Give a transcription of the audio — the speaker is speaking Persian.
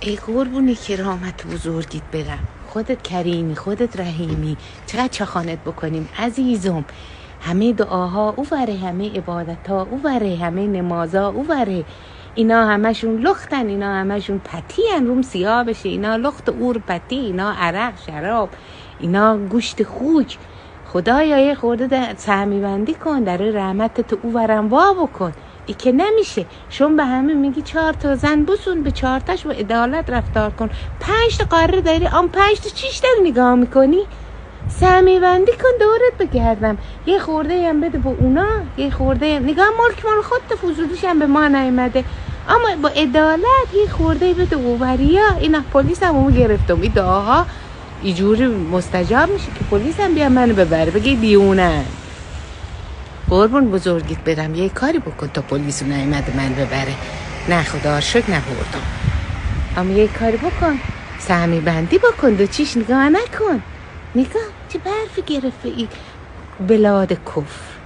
ای قربونی کرامت بزرگیت برم، خودت کریمی، خودت رحیمی، چقدر چخانت بکنیم عزیزم. همه دعاها اووره، همه عبادتها اووره، همه نمازها اووره. اینا همشون لختن، اینا همشون پتین، روم سیاه بشه. اینا لخت اور پتی، اینا عرق شراب، اینا گوشت خوک. خدایا یه خورده سهمی بندی کن، در رحمتت اوورم وا بکن. ای که نمیشه. شما به همه میگی 4 تا زن بسون، به 4 تاش با عدالت رفتار کن. 5 تا قراره داری، 5 تا چیش داری نگاه میکنی؟ سهمی بندی کن دورت بگردم. یه خورده هم بده به اونا، یه خورده هم نگاه ملک مال خودت، فضولیش هم به ما نیومده. اما با عدالت یه خورده بده اووریا. اینا پلیس هم گرفتم. این دعاها اینجوری مستجاب میشه که پلیس هم بیا منو ببره، بگی دیونن. قربون بزرگیت برم، یه کاری بکن تا پلیس نیومده من ببره. نه خدا شکر نبردم، اما یه کاری بکن، سهمی بندی بکن، دو چیش نگاه نکن. نگاه چه برفی گرفته این بلاد کفر.